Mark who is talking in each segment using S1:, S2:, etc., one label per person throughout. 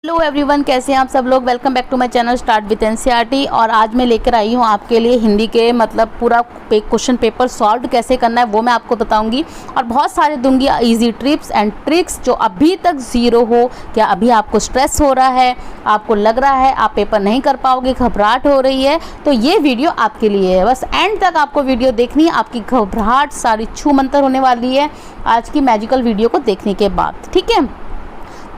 S1: Hello everyone, कैसे हैं आप सब लोग। Welcome back to my channel start with NCERT. और आज मैं लेकर आई हूँ आपके लिए हिंदी के पूरा क्वेश्चन पेपर सॉल्व कैसे करना है वो मैं आपको बताऊंगी। और बहुत सारे दूंगी इजी टिप्स एंड ट्रिक्स जो अभी तक ज़ीरो हो। क्या अभी आपको स्ट्रेस हो रहा है, आपको लग रहा है आप पेपर नहीं कर पाओगे, घबराहट हो रही है, तो ये वीडियो आपके लिए है। बस एंड तक आपको वीडियो देखनी है, आपकी घबराहट सारी छू मंतर होने वाली है आज की मैजिकल वीडियो को देखने के बाद। ठीक है,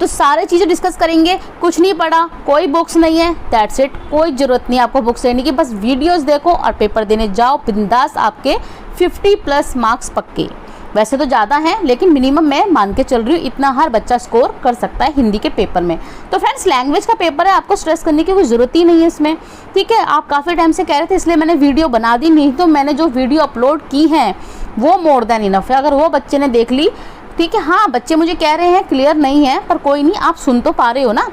S1: तो सारे चीज़ें डिस्कस करेंगे। कुछ नहीं पढ़ा, कोई बुक्स नहीं है, दैट्स इट। कोई ज़रूरत नहीं आपको बुक्स लेने की, बस वीडियोस देखो और पेपर देने जाओ बिंदास। आपके 50+ मार्क्स पक्के। वैसे तो ज़्यादा हैं लेकिन मिनिमम मैं मान के चल रही हूँ, इतना हर बच्चा स्कोर कर सकता है हिंदी के पेपर में। तो फ्रेंड्स, लैंग्वेज का पेपर है, आपको स्ट्रेस करने की कोई ज़रूरत ही नहीं है इसमें। ठीक है, आप काफ़ी टाइम से कह रहे थे इसलिए मैंने वीडियो बना दी, नहीं तो मैंने जो वीडियो अपलोड की हैं वो मोर देन इनफ है। अगर वो बच्चे ने देख ली, ठीक है। हाँ, बच्चे मुझे कह रहे हैं क्लियर नहीं है, पर कोई नहीं, आप सुन तो पा रहे हो ना।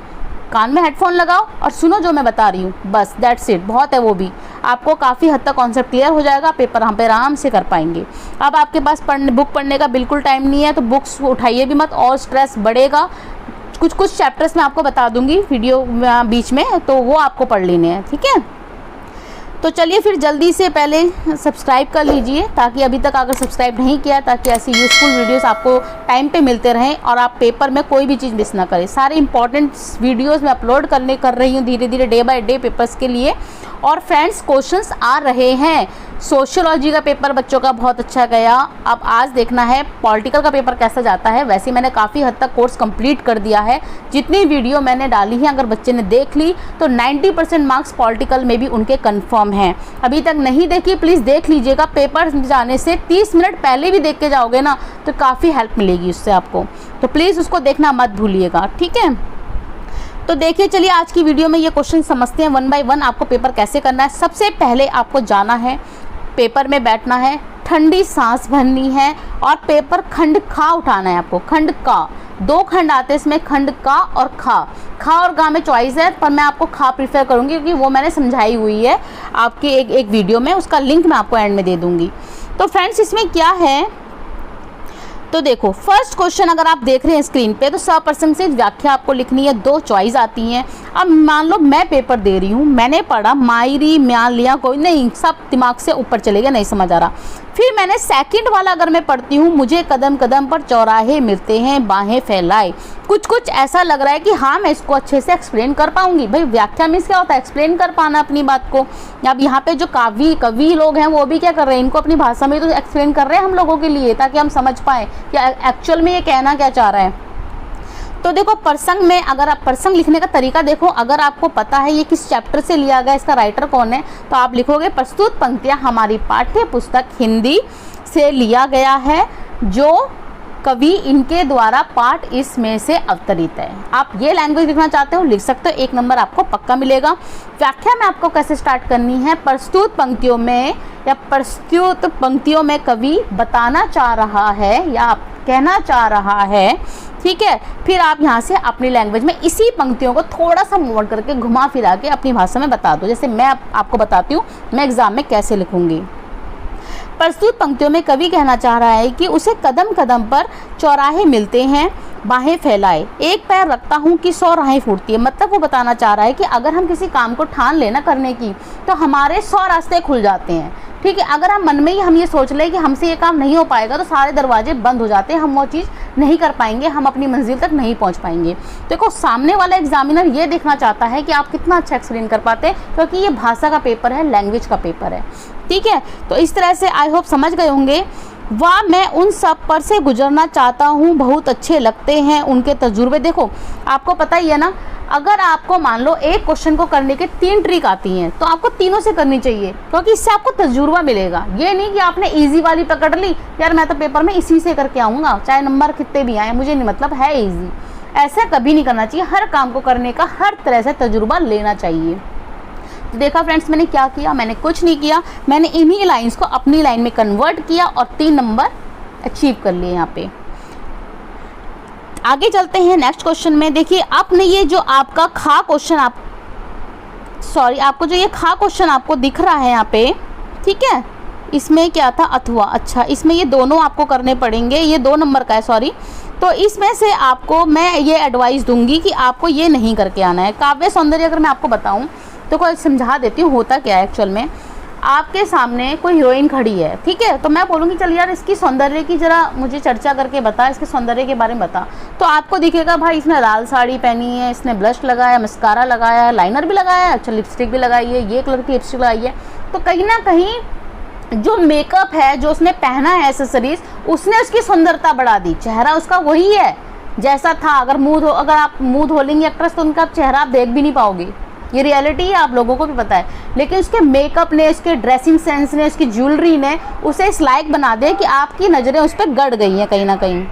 S1: कान में हेडफोन लगाओ और सुनो जो मैं बता रही हूँ, बस दैट्स इट, बहुत है वो भी। आपको काफ़ी हद तक कॉन्सेप्ट क्लियर हो जाएगा, पेपर हम पे आराम से कर पाएंगे। अब आपके पास बुक पढ़ने का बिल्कुल टाइम नहीं है तो बुक्स उठाइए भी मत और स्ट्रेस बढ़ेगा। कुछ चैप्टर्स मैं आपको बता दूंगी वीडियो बीच में, तो वो आपको पढ़ लेने हैं। ठीक है, तो चलिए फिर जल्दी से पहले सब्सक्राइब कर लीजिए, ताकि अभी तक अगर सब्सक्राइब नहीं किया, ताकि ऐसी यूज़फुल वीडियोस आपको टाइम पे मिलते रहें और आप पेपर में कोई भी चीज़ मिस ना करें। सारे इंपॉर्टेंट वीडियोस मैं अपलोड कर रही हूँ धीरे धीरे, डे बाय डे पेपर्स के लिए। और फ्रेंड्स, क्वेश्चंस आ रहे हैं। सोशियोलॉजी का पेपर बच्चों का बहुत अच्छा गया। अब आज देखना है पॉलिटिकल का पेपर कैसा जाता है। वैसे मैंने काफ़ी हद तक कोर्स कंप्लीट कर दिया है, जितनी वीडियो मैंने डाली है अगर बच्चे ने देख ली तो 90% मार्क्स पॉलिटिकल में भी उनके कंफर्म हैं। अभी तक नहीं देखी, प्लीज़ देख लीजिएगा। पेपर जाने से 30 मिनट पहले भी देख के जाओगे ना तो काफ़ी हेल्प मिलेगी उससे आपको, तो प्लीज़ उसको देखना मत भूलिएगा। ठीक है, तो देखिए चलिए आज की वीडियो में ये क्वेश्चन समझते हैं वन बाय वन आपको पेपर कैसे करना है। सबसे पहले आपको जाना है, पेपर में बैठना है, ठंडी सांस भरनी है और पेपर खंड खा उठाना है आपको। खंड का 2 खंड आते हैं इसमें, खंड का और खा। खा और गा में चॉइस है, पर मैं आपको खा प्रीफर करूँगी क्योंकि वो मैंने समझाई हुई है आपके एक वीडियो में, उसका लिंक मैं आपको एंड में दे दूँगी। तो फ्रेंड्स, इसमें क्या है तो देखो, फर्स्ट क्वेश्चन अगर आप देख रहे हैं स्क्रीन पे, तो सप्रसंग से व्याख्या आपको लिखनी है। 2 चॉइस आती हैं। अब मान लो मैं पेपर दे रही हूँ, मैंने पढ़ा मायरी म्यान लिया, कोई नहीं, सब दिमाग से ऊपर चले गया, नहीं समझ आ रहा। फिर मैंने सेकंड वाला अगर मैं पढ़ती हूँ, मुझे कदम कदम पर चौराहे मिलते हैं, बाहें फैलाए। कुछ ऐसा लग रहा है कि हाँ मैं इसको अच्छे से एक्सप्लेन कर पाऊंगी। भाई व्याख्या मीन्स क्या होता है, एक्सप्लेन कर पाना अपनी बात को। अब यहाँ पे जो कवि लोग हैं वो भी क्या कर रहे हैं, इनको अपनी भाषा में तो एक्सप्लेन कर रहे हैं हम लोगों के लिए, ताकि हम समझ पाएँ कि एक्चुअल में ये कहना क्या चाह रहा है। तो देखो, प्रसंग में अगर आप प्रसंग लिखने का तरीका देखो, अगर आपको पता है ये किस चैप्टर से लिया गया, इसका राइटर कौन है, तो आप लिखोगे प्रस्तुत पंक्तियां हमारी पाठ्य पुस्तक हिंदी से लिया गया है, जो कवि इनके द्वारा पाठ इसमें से अवतरित है। आप ये लैंग्वेज लिखना चाहते हो लिख सकते हो, 1 नंबर आपको पक्का मिलेगा। व्याख्या में आपको कैसे स्टार्ट करनी है, प्रस्तुत पंक्तियों में या प्रस्तुत पंक्तियों में कवि बताना चाह रहा है या कहना चाह रहा है। ठीक है, फिर आप यहाँ से अपनी लैंग्वेज में इसी पंक्तियों को थोड़ा सा मोड़ करके घुमा फिरा के अपनी भाषा में बता दो। जैसे मैं आपको बताती हूँ मैं एग्जाम में कैसे लिखूंगी। प्रस्तुत पंक्तियों में कवि कहना चाह रहा है कि उसे कदम कदम पर चौराहे मिलते हैं, बाहें फैलाए, एक पैर रखता हूँ कि 100 राहें फूटती है। मतलब वो बताना चाह रहा है कि अगर हम किसी काम को ठान लेना करने की, तो हमारे 100 रास्ते खुल जाते हैं। ठीक है, अगर हम मन में ही हम ये सोच लें कि हमसे ये काम नहीं हो पाएगा, तो सारे दरवाजे बंद हो जाते हैं, हम वो चीज़ नहीं कर पाएंगे, हम अपनी मंजिल तक नहीं पहुंच पाएंगे। देखो, सामने वाला एग्जामिनर ये देखना चाहता है कि आप कितना अच्छा एक्सप्लेन कर पाते हैं, क्योंकि ये भाषा का पेपर है, लैंग्वेज का पेपर है। ठीक है, तो इस तरह से आई होप समझ गए होंगे। वाह, मैं उन सब पर से गुजरना चाहता हूँ, बहुत अच्छे लगते हैं उनके तजुर्बे। देखो, आपको पता ही है ना, अगर आपको मान लो एक क्वेश्चन को करने के 3 ट्रिक आती हैं, तो आपको तीनों से करनी चाहिए, क्योंकि इससे आपको तजुर्बा मिलेगा। ये नहीं कि आपने इजी वाली पकड़ ली, यार मैं तो पेपर में इसी से करके आऊँगा, चाहे नंबर कितने भी आए, मुझे नहीं मतलब है ईजी। ऐसा कभी नहीं करना चाहिए। हर काम को करने का हर तरह से तजुर्बा लेना चाहिए। तो देखा फ्रेंड्स, मैंने क्या किया, मैंने कुछ नहीं किया, मैंने इन्हीं लाइन्स को अपनी लाइन में कन्वर्ट किया और 3 नंबर अचीव कर लिए यहाँ पे। आगे चलते हैं नेक्स्ट क्वेश्चन में। देखिए, आपने ये जो आपका खा क्वेश्चन आपको जो ये खा क्वेश्चन आपको दिख रहा है यहाँ पे, ठीक है, इसमें क्या था, अथवा। अच्छा, इसमें ये दोनों आपको करने पड़ेंगे, ये 2 नंबर का है, सॉरी। तो इसमें से आपको मैं ये एडवाइस दूंगी कि आपको ये नहीं करके आना है। काव्य सौंदर्य अगर मैं आपको बताऊं तो कोई समझा देती हूँ होता क्या है। एक्चुअल में आपके सामने कोई हीरोइन खड़ी है, ठीक है, तो मैं बोलूँगी चल यार इसकी सौंदर्य की ज़रा मुझे चर्चा करके बता, इसके सौंदर्य के बारे में बता। तो आपको दिखेगा भाई इसने लाल साड़ी पहनी है, इसने ब्लश लगाया, मस्कारा लगाया है, लाइनर भी लगाया है, अच्छा लिपस्टिक भी लगाई है, ये कलर की लिपस्टिक लगाई है। तो कहीं ना कहीं जो मेकअप है, जो उसने पहना है एसेसरीज, उसने उसकी सुंदरता बढ़ा दी। चेहरा उसका वही है जैसा था। अगर आप मुँह धो लेंगे एक्ट्रेस तो उनका चेहरा आप देख भी नहीं पाओगे, ये रियलिटी है, आप लोगों को भी पता है। लेकिन उसके मेकअप ने, उसके ड्रेसिंग सेंस ने, उसकी ज्वेलरी ने उसे इस लायक बना दे कि आपकी नज़रें उस पर गड़ गई हैं कहीं ना कहीं।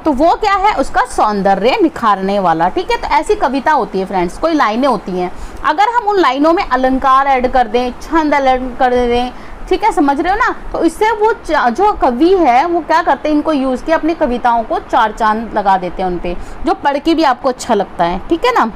S1: तो वो क्या है, उसका सौंदर्य निखारने वाला, ठीक है। तो ऐसी कविता होती है फ्रेंड्स, कोई लाइनें होती हैं, अगर हम उन लाइनों में अलंकार ऐड कर दें, छंद ऐड कर दें, ठीक है, समझ रहे हो ना, तो इससे वो जो कवि है वो क्या करते हैं, इनको यूज़ किया अपनी कविताओं को चार चांद लगा देते हैं उन पर, जो पढ़ के भी आपको अच्छा लगता है, ठीक है ना।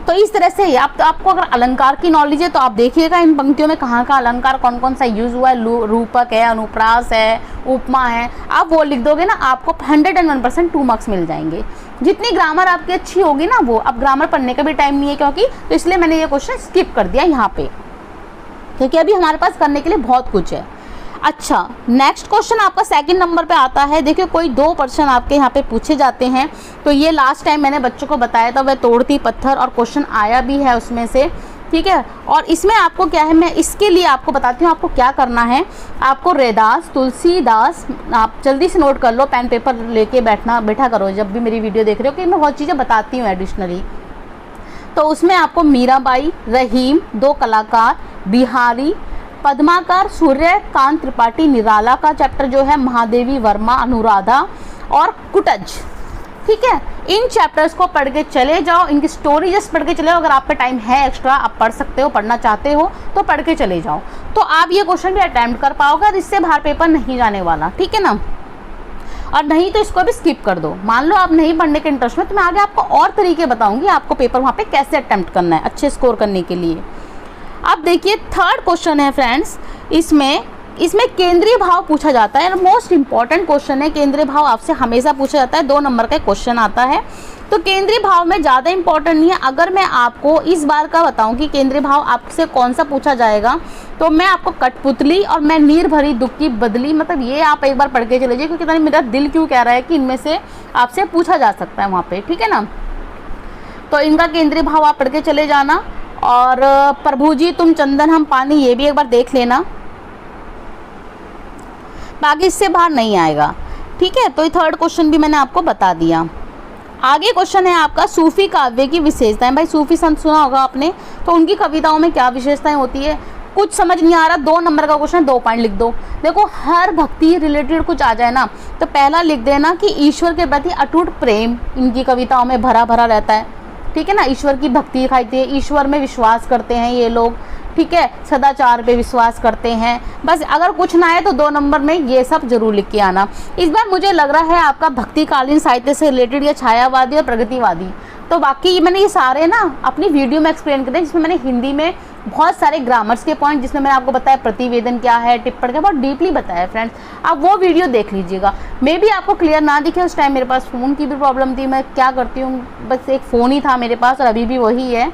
S1: तो इस तरह से आपको अगर अलंकार की नॉलेज है तो आप देखिएगा इन पंक्तियों में कहाँ का अलंकार कौन कौन सा यूज़ हुआ है। रूपक है, अनुप्रास है, उपमा है, आप वो लिख दोगे ना, आपको 101% 2 मार्क्स मिल जाएंगे। जितनी ग्रामर आपकी अच्छी होगी ना वो, अब ग्रामर पढ़ने का भी टाइम नहीं है क्योंकि, तो इसलिए मैंने ये क्वेश्चन स्किप कर दिया यहाँ पे, क्योंकि अभी हमारे पास करने के लिए बहुत कुछ है। अच्छा, नेक्स्ट क्वेश्चन आपका सेकंड नंबर पे आता है। देखिए कोई 2 प्रश्न आपके यहाँ पे पूछे जाते हैं। तो ये लास्ट टाइम मैंने बच्चों को बताया था, वह तोड़ती पत्थर, और क्वेश्चन आया भी है उसमें से, ठीक है। और इसमें आपको क्या है, मैं इसके लिए आपको बताती हूँ आपको क्या करना है। आपको रैदास, तुलसीदास, आप जल्दी से नोट कर लो, पेन पेपर लेके बैठा करो जब भी मेरी वीडियो देख रहे हो, कि मैं बहुत चीज़ें बताती हूँ एडिशनली। तो उसमें आपको मीराबाई, रहीम, 2 कलाकार, बिहारी, पद्माकर, सूर्यकांत त्रिपाठी, निराला का चैप्टर जो है, महादेवी वर्मा, अनुराधा और कुटज, ठीक है। इन चैप्टर्स को पढ़ के चले जाओ, इनकी स्टोरी जस्ट पढ़ के चले जाओ। अगर आप पे टाइम है एक्स्ट्रा, आप पढ़ सकते हो, पढ़ना चाहते हो तो पढ़ के चले जाओ, तो आप ये क्वेश्चन भी अटेम्प्ट कर पाओगे और इससे बाहर पेपर नहीं जाने वाला, ठीक है ना। और नहीं तो इसको भी स्किप कर दो। मान लो आप नहीं पढ़ने के इंटरेस्ट में, तो मैं आगे आपको और तरीके बताऊंगी आपको पेपर वहाँ पे कैसे अटेम्प्ट करना है अच्छे स्कोर करने के लिए। अब देखिए थर्ड क्वेश्चन है फ्रेंड्स, इसमें केंद्रीय भाव पूछा जाता है। मोस्ट इंपॉर्टेंट क्वेश्चन है, केंद्रीय भाव आपसे हमेशा पूछा जाता है, 2 नंबर का क्वेश्चन आता है। तो केंद्रीय भाव में ज़्यादा इंपॉर्टेंट नहीं है। अगर मैं आपको इस बार का बताऊं कि केंद्रीय भाव आपसे कौन सा पूछा जाएगा, तो मैं आपको कठपुतली और मैं नीर भरी दुख की बदली, मतलब ये आप एक बार पढ़ के चले जाइए, क्योंकि मेरा दिल क्यों कह रहा है कि इनमें से आपसे पूछा जा सकता है वहाँ पे, ठीक है ना। तो इनका केंद्रीय भाव आप पढ़ के चले जाना। और प्रभु जी तुम चंदन हम पानी, ये भी एक बार देख लेना, बाकी इससे बाहर नहीं आएगा, ठीक है। तो ये थर्ड क्वेश्चन भी मैंने आपको बता दिया। आगे क्वेश्चन है आपका सूफी काव्य की विशेषताएं। भाई सूफी संत सुना होगा आपने, तो उनकी कविताओं में क्या विशेषताएं होती है। कुछ समझ नहीं आ रहा, 2 नंबर का क्वेश्चन, 2 पॉइंट लिख दो। देखो हर भक्ति रिलेटेड कुछ आ जाए ना, तो पहला लिख देना कि ईश्वर के प्रति अटूट प्रेम इनकी कविताओं में भरा भरा रहता है, ठीक है ना। ईश्वर की भक्ति दिखाई है, ईश्वर में विश्वास करते हैं ये लोग, ठीक है, सदाचार पे विश्वास करते हैं। बस अगर कुछ ना है तो 2 नंबर में ये सब जरूर लिख के आना। इस बार मुझे लग रहा है आपका भक्तिकालीन साहित्य से रिलेटेड या छायावादी और प्रगतिवादी, तो बाकी मैंने ये सारे ना अपनी वीडियो में एक्सप्लेन कर दिए, जिसमें मैंने हिंदी में बहुत सारे ग्रामर्स के पॉइंट, जिसमें मैंने आपको बताया प्रतिवेदन क्या है, टिप्पण क्या, बहुत डीपली बताया फ्रेंड्स। आप वो वीडियो देख लीजिएगा। मे भी आपको क्लियर ना दिखे, उस टाइम मेरे पास फ़ोन की भी प्रॉब्लम थी। मैं क्या करती हूँ, बस एक फ़ोन ही था मेरे पास और अभी भी वही है,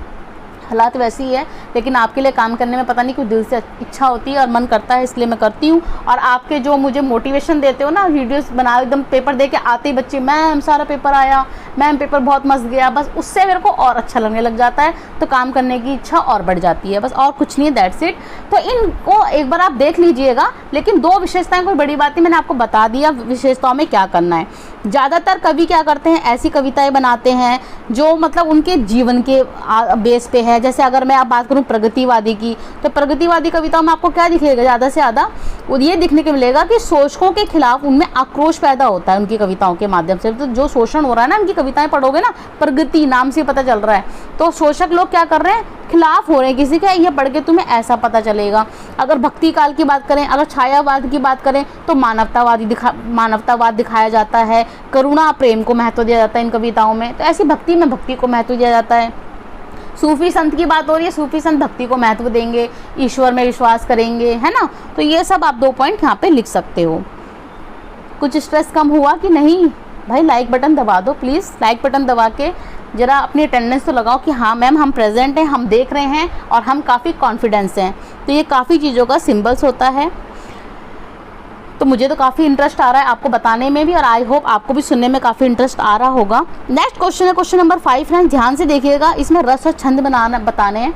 S1: हालात वैसी ही है, लेकिन आपके लिए काम करने में पता नहीं क्यों दिल से इच्छा होती है और मन करता है, इसलिए मैं करती हूँ। और आपके जो मुझे मोटिवेशन देते हो ना, वीडियोस बना एकदम पेपर दे के आते ही बच्चे, मैम सारा पेपर आया, मैम पेपर बहुत मस्त गया, बस उससे मेरे को और अच्छा लगने लग जाता है, तो काम करने की इच्छा और बढ़ जाती है, बस और कुछ नहीं है, दैट्स इट। तो इनको एक बार आप देख लीजिएगा। लेकिन 2 विशेषताएं कोई बड़ी बात नहीं, मैंने आपको बता दिया विशेषताओं में क्या करना है। ज़्यादातर कवि क्या करते हैं, ऐसी कविताएं बनाते हैं जो मतलब उनके जीवन के बेस पे है। जैसे अगर मैं आप बात करूं प्रगतिवादी की, तो प्रगतिवादी कविताओं में आपको क्या दिखेगा ज़्यादा से ज़्यादा, ये दिखने को मिलेगा कि शोषकों के खिलाफ उनमें आक्रोश पैदा होता है उनकी कविताओं के माध्यम से। तो जो शोषण हो रहा है ना, उनकी कविताएं पढ़ोगे ना, प्रगति नाम से पता चल रहा है, तो शोषक लोग क्या कर रहे हैं, खिलाफ हो रहे हैं किसी का, ये पढ़ के तुम्हें ऐसा पता चलेगा। अगर भक्ति काल की बात करें, अगर छायावाद की बात करें, तो मानवतावाद दिखाया जाता है, करुणा प्रेम को महत्व दिया जाता है इन कविताओं में। तो ऐसी भक्ति में भक्ति को महत्व दिया जाता है। सूफी संत की बात हो रही है, सूफी संत भक्ति को महत्व देंगे, ईश्वर में विश्वास करेंगे, है ना। तो ये सब आप 2 पॉइंट यहाँ पे लिख सकते हो। कुछ स्ट्रेस कम हुआ कि नहीं, भाई लाइक बटन दबा दो प्लीज़, लाइक बटन दबा के ज़रा अपनी अटेंडेंस तो लगाओ कि हाँ मैम हम प्रेजेंट हैं, हम देख रहे हैं और हम काफ़ी कॉन्फिडेंस हैं। तो ये काफ़ी चीज़ों का सिंबल्स होता है। तो मुझे तो काफ़ी इंटरेस्ट आ रहा है आपको बताने में भी, और आई होप आपको भी सुनने में काफ़ी इंटरेस्ट आ रहा होगा। नेक्स्ट क्वेश्चन है क्वेश्चन नंबर 5 फ्रेंड्स, ध्यान से देखिएगा। इसमें रस और छंद बताने हैं।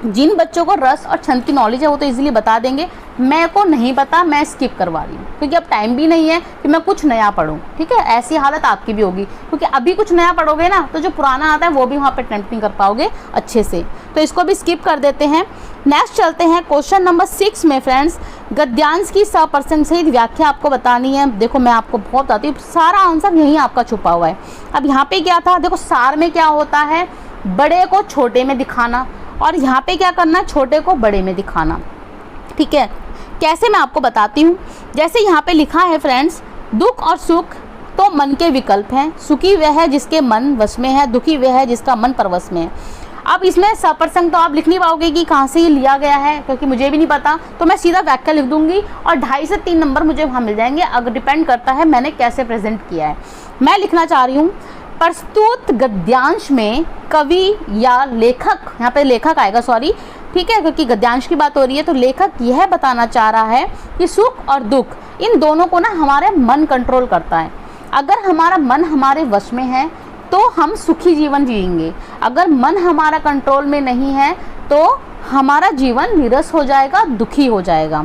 S1: जिन बच्चों को रस और छंद की नॉलेज है वो तो इजीली बता देंगे, मैं को नहीं पता, मैं स्किप करवा रही हूँ क्योंकि अब टाइम भी नहीं है कि मैं कुछ नया पढूं। ठीक है, ऐसी हालत आपकी भी होगी क्योंकि अभी कुछ नया पढ़ोगे ना तो जो पुराना आता है वो भी वहाँ पे अटेम्प्ट नहीं कर पाओगे अच्छे से, तो इसको भी स्किप कर देते हैं। नेक्स्ट चलते हैं क्वेश्चन नंबर 6 में फ्रेंड्स, गद्यांश की सप्रसंग सहित व्याख्या आपको बतानी है। देखो मैं आपको बहुत बताती हूँ, सारा आंसर यहीं आपका छुपा हुआ है। अब यहाँ पे क्या था, देखो सार में क्या होता है, बड़े को छोटे में दिखाना, और यहाँ पे क्या करना है, छोटे को बड़े में दिखाना। ठीक है, कैसे मैं आपको बताती हूँ। जैसे यहाँ पे लिखा है फ्रेंड्स, दुख और सुख तो मन के विकल्प हैं, सुखी वह है जिसके मन वश में है, दुखी वह है जिसका मन परवश में है। अब इसमें सप्रसंग तो आप लिख नहीं पाओगे कि कहाँ से ये लिया गया है, क्योंकि मुझे भी नहीं पता, तो मैं सीधा व्याख्या लिख दूंगी और 2.5 से 3 नंबर मुझे वहाँ मिल जाएंगे, अगर डिपेंड करता है मैंने कैसे प्रेजेंट किया है। मैं लिखना चाह रही हूँ, प्रस्तुत गद्यांश में कवि या लेखक, यहाँ पे लेखक आएगा सॉरी, ठीक है, क्योंकि गद्यांश की बात हो रही है, तो लेखक यह बताना चाह रहा है कि सुख और दुख इन दोनों को ना हमारे मन कंट्रोल करता है। अगर हमारा मन हमारे वश में है तो हम सुखी जीवन जिएंगे, अगर मन हमारा कंट्रोल में नहीं है तो हमारा जीवन नीरस हो जाएगा, दुखी हो जाएगा।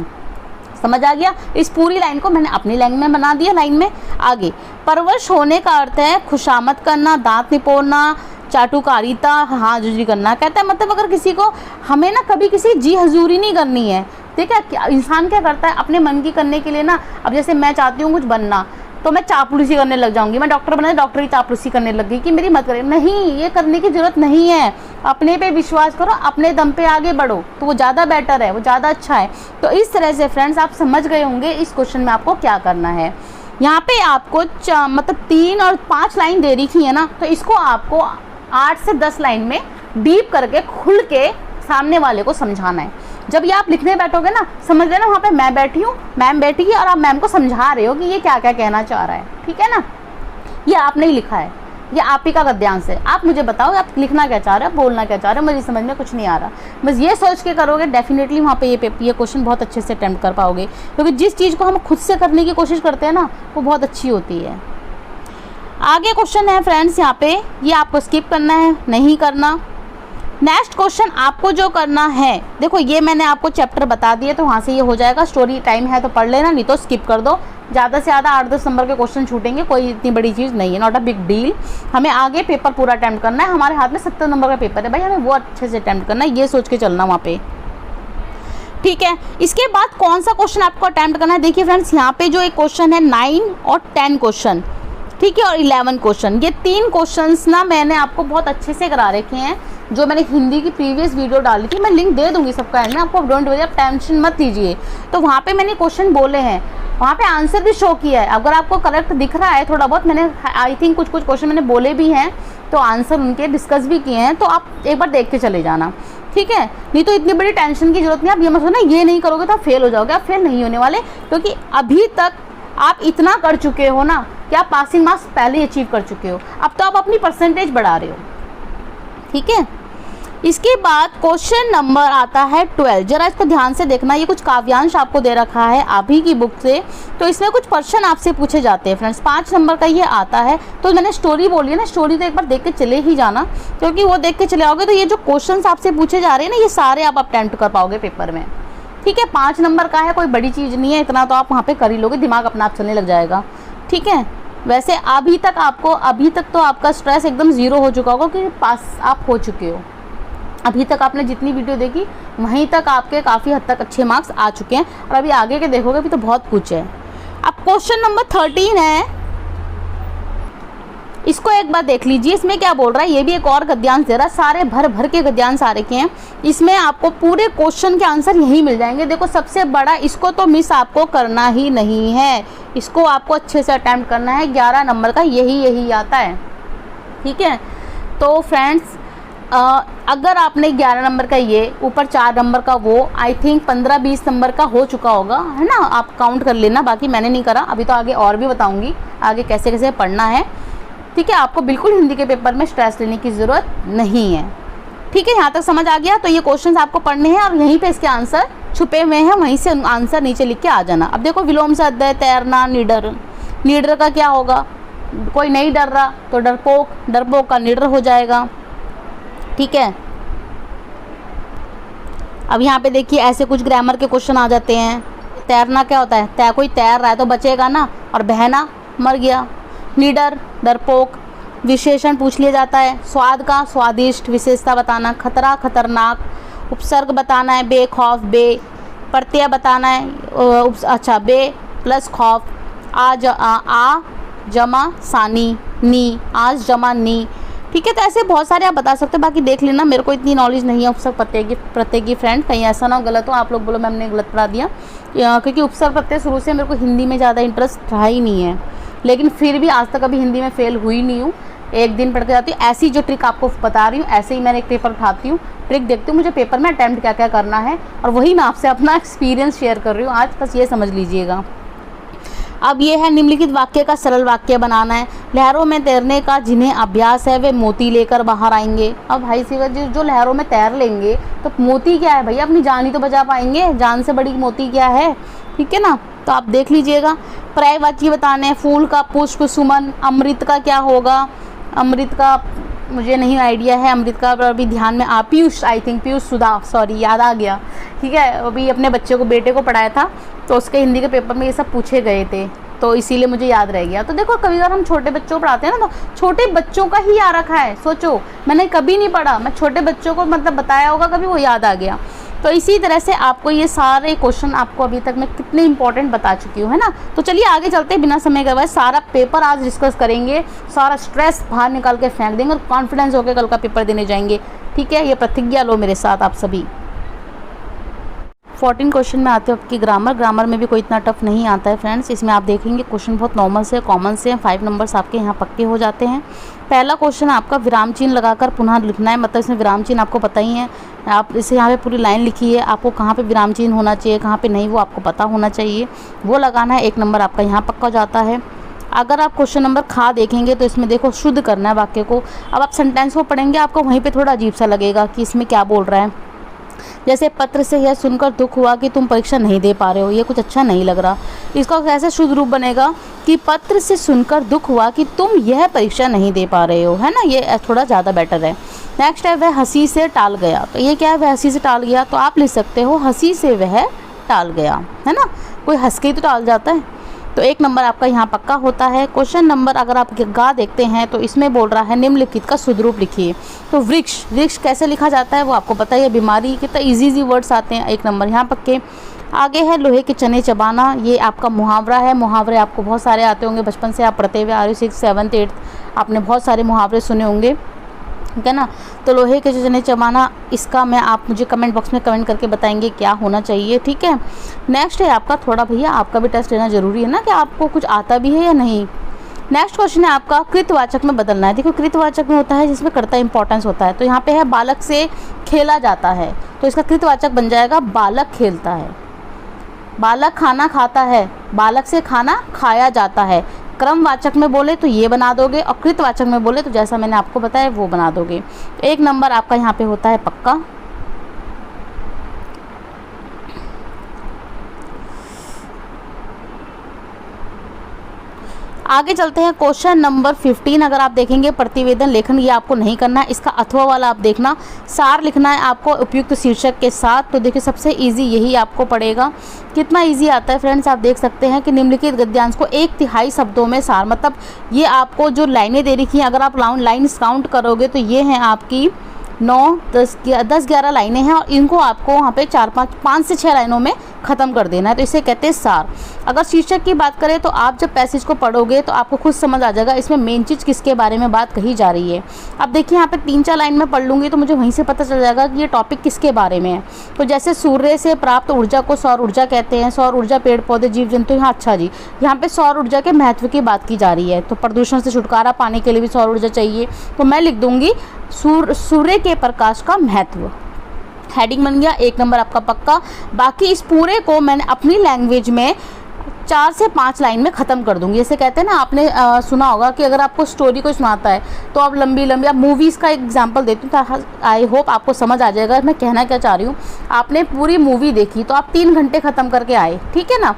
S1: समझ आ गया। इस पूरी लाइन को मैंने अपनी लाइन में बना दिया। लाइन में आगे, परवश होने का अर्थ है खुशामद करना, दांत निपोड़ना, चाटुकारिता, हाजुरी करना। कहता है मतलब अगर किसी को, हमें ना कभी किसी जी हजूरी नहीं करनी है। ठीक है, इंसान क्या करता है अपने मन की करने के लिए ना, अब जैसे मैं चाहती हूँ कुछ बनना तो मैं चापलूसी करने लग जाऊंगी, मैं डॉक्टर बना डॉक्टर की चापलूसी करने लग गई कि मेरी मत करे। नहीं, ये करने की जरूरत नहीं है। अपने पे विश्वास करो, अपने दम पे आगे बढ़ो, तो वो ज़्यादा बेटर है, वो ज़्यादा अच्छा है। तो इस तरह से फ्रेंड्स आप समझ गए होंगे इस क्वेश्चन में आपको क्या करना है। यहाँ पे आपको मतलब 3 और 5 लाइन दे रखी है ना, तो इसको आपको 8 से 10 लाइन में डीप करके खुल के सामने वाले को समझाना है। जब ये आप लिखने बैठोगे ना, समझ लेना वहाँ पे मैं बैठी हूँ, मैम बैठी है और आप मैम को समझा रहे हो कि ये क्या क्या कहना चाह रहा है। ठीक है ना, ये आपने ही लिखा है, ये आप ही का गद्यांश है। आप मुझे बताओ आप लिखना क्या चाह रहे हो, बोलना क्या चाह रहे हो, मुझे समझ में कुछ नहीं आ रहा। बस ये सोच के करोगे, डेफिनेटली वहाँ पे ये क्वेश्चन बहुत अच्छे से अटेम्प्ट कर पाओगे, क्योंकि जिस चीज़ को हम खुद से करने की कोशिश करते हैं ना, वो बहुत अच्छी होती है। आगे क्वेश्चन है फ्रेंड्स, यहाँ पे ये आपको स्किप करना है, नहीं करना। नेक्स्ट क्वेश्चन आपको जो करना है, देखो ये मैंने आपको चैप्टर बता दिए तो वहाँ से ये हो जाएगा। स्टोरी टाइम है तो पढ़ लेना, नहीं तो स्किप कर दो। ज़्यादा से ज़्यादा 8-10 नंबर के क्वेश्चन छूटेंगे, कोई इतनी बड़ी चीज़ नहीं है, नॉट अ बिग डील। हमें आगे पेपर पूरा अटैम्प्ट करना है, हमारे हाथ में 70 नंबर का पेपर है भाई, हमें वो अच्छे से अटैम्प्ट करना है, ये सोच के चलना वहाँ पे। ठीक है, इसके बाद कौन सा क्वेश्चन आपको अटैम्प्ट करना है। देखिए फ्रेंड्स, यहाँ पे जो एक क्वेश्चन है 9 और 10 क्वेश्चन, ठीक है, और 11 क्वेश्चन, ये 3 क्वेश्चंस ना मैंने आपको बहुत अच्छे से करा रखे हैं। जो मैंने हिंदी की प्रीवियस वीडियो डाली थी, मैं लिंक दे दूंगी सबका एंड में, आपको डोंट वरी, आप टेंशन मत लीजिए। तो वहाँ पे मैंने क्वेश्चन बोले हैं, वहाँ पे आंसर भी शो किया है। अगर आपको करेक्ट दिख रहा है थोड़ा बहुत, मैंने आई थिंक कुछ क्वेश्चन मैंने बोले भी हैं, तो आंसर उनके डिस्कस भी किए हैं, तो आप एक बार देख के चले जाना। ठीक है, नहीं तो इतनी बड़ी टेंशन की जरूरत नहीं। आप ये मत सोचना ये नहीं करोगे तो आप फेल हो जाओगे, आप फेल नहीं होने वाले, क्योंकि अभी तक आप इतना कर चुके हो ना कि आप पासिंग मार्क्स पहले ही अचीव कर चुके हो। अब तो आप अपनी परसेंटेज बढ़ा रहे हो। ठीक है, इसके बाद क्वेश्चन नंबर आता है 12। जरा इसको ध्यान से देखना, ये कुछ काव्यांश आपको दे रखा है आप ही की बुक से, तो इसमें कुछ प्रश्न आपसे पूछे जाते हैं फ्रेंड्स। 5 नंबर का ये आता है। तो मैंने स्टोरी बोली है ना, स्टोरी तो एक बार देख के चले ही जाना, क्योंकि वो देख के चले आओगे तो ये जो क्वेश्चन आपसे पूछे जा रहे हैं ना, ये सारे आप अटेम्प्ट कर पाओगे पेपर में। ठीक है, 5 नंबर का है, कोई बड़ी चीज़ नहीं है, इतना तो आप वहाँ पे कर ही लोगे, दिमाग अपना आप चलने लग जाएगा। ठीक है, वैसे अभी तक तो आपका स्ट्रेस एकदम ज़ीरो हो चुका होगा, क्योंकि पास आप हो चुके हो। अभी तक आपने जितनी वीडियो देखी वहीं तक आपके काफ़ी हद तक अच्छे मार्क्स आ चुके हैं, और अभी आगे के देखोगे भी तो बहुत कुछ है। अब क्वेश्चन नंबर 13 है, इसको एक बार देख लीजिए। इसमें क्या बोल रहा है, ये भी एक और गद्यांश दे रहा है, सारे भर भर के गद्यांश आ रखे हैं। इसमें आपको पूरे क्वेश्चन के आंसर यही मिल जाएंगे। देखो सबसे बड़ा, इसको तो मिस आपको करना ही नहीं है, इसको आपको अच्छे से अटेम्प्ट करना है। 11 नंबर का यही आता है। ठीक है, तो फ्रेंड्स अगर आपने 11 नंबर का ये, ऊपर 4 नंबर का वो, आई थिंक 15-20 नंबर का हो चुका होगा, है ना, आप काउंट कर लेना, बाकी मैंने नहीं करा। अभी तो आगे और भी बताऊंगी आगे कैसे कैसे पढ़ना है, ठीक है। आपको बिल्कुल हिंदी के पेपर में स्ट्रेस लेने की ज़रूरत नहीं है, ठीक है। यहाँ तक समझ आ गया। तो ये क्वेश्चंस आपको पढ़ने हैं और यहीं पे इसके आंसर छुपे हुए हैं, वहीं से आंसर नीचे लिख के आ जाना। अब देखो, विलोम से अध्याय, तैरना, निडर। निडर का क्या होगा, कोई नहीं डर रहा तो डरपोक, डरपोक का निडर हो जाएगा, ठीक है। अब यहाँ पे देखिए ऐसे कुछ ग्रामर के क्वेश्चन आ जाते हैं। तैरना क्या होता है, कोई तैर रहा है तो बचेगा ना, और बहना मर गया। निडर, डरपोक। विशेषण पूछ लिया जाता है, स्वाद का स्वादिष्ट, विशेषता बताना, खतरा खतरनाक, उपसर्ग बताना है, बेखौफ बे, प्रत्यय बताना है, अच्छा बे प्लस खौफ, आ जमा सानी नी, आज जमा नी, ठीक है। तो ऐसे बहुत सारे आप बता सकते हो, बाकी देख लेना, मेरे को इतनी नॉलेज नहीं है उपसर्ग प्रत्यय की फ्रेंड, कहीं ऐसा ना हो गलत हो आप लोग बोलो मैंने गलत पढ़ा दिया, क्योंकि उपसर्ग प्रत्यय शुरू से मेरे को हिंदी में ज़्यादा इंटरेस्ट रहा ही नहीं है, लेकिन फिर भी आज तक कभी हिंदी में फेल हुई नहीं हूँ, एक दिन पढ़ के जाती हूँ। ऐसी जो ट्रिक आपको बता रही हूँ, ऐसे ही मैंने एक पेपर उठाती हूँ, ट्रिक देखती हूँ मुझे पेपर में अटैम्प्ट क्या क्या करना है, और वही मैं आपसे अपना एक्सपीरियंस शेयर कर रही हूँ आज, बस ये समझ लीजिएगा। अब ये है निम्नलिखित वाक्य का सरल वाक्य बनाना है। लहरों में तैरने का जिन्हें अभ्यास है वे मोती लेकर बाहर आएंगे। अब भाई शिवा जी जो लहरों में तैर लेंगे तो मोती क्या है भैया, अपनी जान ही तो बचा पाएंगे, जान से बड़ी मोती क्या है, ठीक है ना। तो आप देख लीजिएगा। पर्यायवाची बताने हैं, फूल का पुष्प, सुमन। अमृत का क्या होगा, अमृत का मुझे नहीं आइडिया है, अमृत का अभी ध्यान में Piyush, I think Piyush Sudha, sorry याद आ गया, ठीक है। अभी अपने बच्चे को, बेटे को पढ़ाया था तो उसके हिंदी के पेपर में ये सब पूछे गए थे, तो इसीलिए मुझे याद रह गया। तो देखो कभी अगर हम छोटे बच्चों को पढ़ाते हैं ना, तो छोटे बच्चों का ही आ रखा है, सोचो मैंने कभी नहीं पढ़ा, मैं छोटे बच्चों को मतलब बताया होगा कभी, वो याद आ गया। तो इसी तरह से आपको ये सारे क्वेश्चन आपको अभी तक मैं कितने इंपॉर्टेंट बता चुकी हूँ, है ना। तो चलिए आगे चलते हैं, बिना समय गवाए सारा पेपर आज डिस्कस करेंगे, सारा स्ट्रेस बाहर निकाल के फेंक देंगे और कॉन्फिडेंस होकर कल का पेपर देने जाएंगे, ठीक है। ये प्रतिज्ञा लो मेरे साथ आप सभी। 14 क्वेश्चन में आते हो आपकी ग्रामर में भी कोई इतना टफ नहीं आता है फ्रेंड्स। इसमें आप देखेंगे क्वेश्चन बहुत नॉर्मल से, कॉमन से हैं, 5 नंबर्स आपके यहाँ पक्के हो जाते हैं। पहला क्वेश्चन आपका विराम चिन्ह लगाकर पुनः लिखना है, मतलब इसमें विराम चिन्ह आपको पता ही है, आप इसे यहाँ पे पूरी लाइन लिखी है, आपको कहाँ पे विराम चिन्ह होना चाहिए कहाँ पे नहीं वो आपको पता होना चाहिए, वो लगाना है। 1 नंबर आपका यहाँ पक्का हो जाता है। अगर आप क्वेश्चन नंबर खा देखेंगे तो इसमें देखो शुद्ध करना है वाक्य को। अब आप सेंटेंस को पढ़ेंगे आपको वहीं पे थोड़ा अजीब सा लगेगा कि इसमें क्या बोल रहा है। जैसे पत्र से यह सुनकर दुख हुआ कि तुम परीक्षा नहीं दे पा रहे हो, ये कुछ अच्छा नहीं लग रहा। इसका कैसे शुद्ध रूप बनेगा कि पत्र से सुनकर दुख हुआ कि तुम यह परीक्षा नहीं दे पा रहे हो, है ना, ये थोड़ा ज़्यादा बेटर है। नेक्स्ट है वह हंसी से टाल गया, तो ये क्या है, वह हंसी से टाल गया, तो आप लिख सकते हो हंसी से वह टाल गया, है ना, कोई हंस के ही तो टाल जाता है। तो 1 नंबर आपका यहाँ पक्का होता है। क्वेश्चन नंबर अगर आप गा देखते हैं तो इसमें बोल रहा है निम्नलिखित का शुद्ध रूप लिखिए। तो वृक्ष कैसे लिखा जाता है वो आपको पता है, बीमारी, कितना इजी वर्ड्स आते हैं, 1 नंबर यहाँ पक्के। आगे है लोहे के चने चबाना, ये आपका मुहावरा है। मुहावरे आपको बहुत सारे आते होंगे, बचपन से आप पढ़ते हुए आ रहे हो, 6th 7th 8th आपने बहुत सारे मुहावरे सुने होंगे, ठीक है ना। तो लोहे के चने चबाना, इसका मैं आप मुझे कमेंट बॉक्स में कमेंट करके बताएंगे क्या होना चाहिए, ठीक है। नेक्स्ट है आपका थोड़ा, भैया आपका भी टेस्ट लेना जरूरी है ना कि आपको कुछ आता भी है या नहीं। नेक्स्ट क्वेश्चन है आपका कृतवाचक में बदलना है। देखो कृतवाचक में होता है जिसमें कर्ता इंपॉर्टेंस होता है, तो यहाँ पे है बालक से खेला जाता है, तो इसका कृतवाचक बन जाएगा बालक खेलता है। बालक खाना खाता है, बालक से खाना खाया जाता है। क्रमवाचक में बोले तो ये बना दोगे, और कृतवाचक में बोले तो जैसा मैंने आपको बताया वो बना दोगे। 1 नंबर आपका यहाँ पे होता है पक्का। आगे चलते हैं क्वेश्चन नंबर 15। अगर आप देखेंगे प्रतिवेदन लेखन, ये आपको नहीं करना है, इसका अथवा वाला आप देखना। सार लिखना है आपको उपयुक्त शीर्षक के साथ। तो देखिए सबसे इजी यही आपको पड़ेगा। कितना इजी आता है फ्रेंड्स, आप देख सकते हैं कि निम्नलिखित गद्यांश को 1/3 शब्दों में सार, मतलब ये आपको जो लाइनें दे रखी हैं अगर आप लाइन्स काउंट करोगे तो ये हैं आपकी 9, 10, 11 लाइनें हैं, और इनको आपको वहाँ पे 5 से 6 लाइनों में खत्म कर देना है, तो इसे कहते हैं सार। अगर शीर्षक की बात करें तो आप जब पैसेज को पढ़ोगे तो आपको खुद समझ आ जाएगा इसमें मेन चीज़ किसके बारे में बात कही जा रही है। अब देखिए यहाँ पे 3-4 लाइन में पढ़ लूँगी तो मुझे वहीं से पता चल जाएगा कि ये टॉपिक किसके बारे में है। तो जैसे सूर्य से प्राप्त ऊर्जा को सौर ऊर्जा कहते हैं। सौर ऊर्जा पेड़ पौधे जीव जंतु, यहाँ अच्छा जी, यहाँ पे सौर ऊर्जा के महत्व की बात की जा रही है। तो प्रदूषण से छुटकारा पाने के लिए भी सौर ऊर्जा चाहिए, तो मैं लिख दूंगी सूर्य के प्रकाश का महत्व। हेडिंग बन गया, 1 नंबर आपका पक्का। बाकी इस पूरे को मैंने अपनी लैंग्वेज में 4 से 5 लाइन में ख़त्म कर दूंगी। जैसे कहते हैं ना, आपने सुना होगा कि अगर आपको स्टोरी कोई सुनाता है तो आप लंबी लंबी, आप मूवीज़ का एग्जांपल देती हूँ तो आई होप आपको समझ आ जाएगा मैं कहना क्या चाह रही हूँ। आपने पूरी मूवी देखी तो आप 3 घंटे ख़त्म करके आए, ठीक है ना,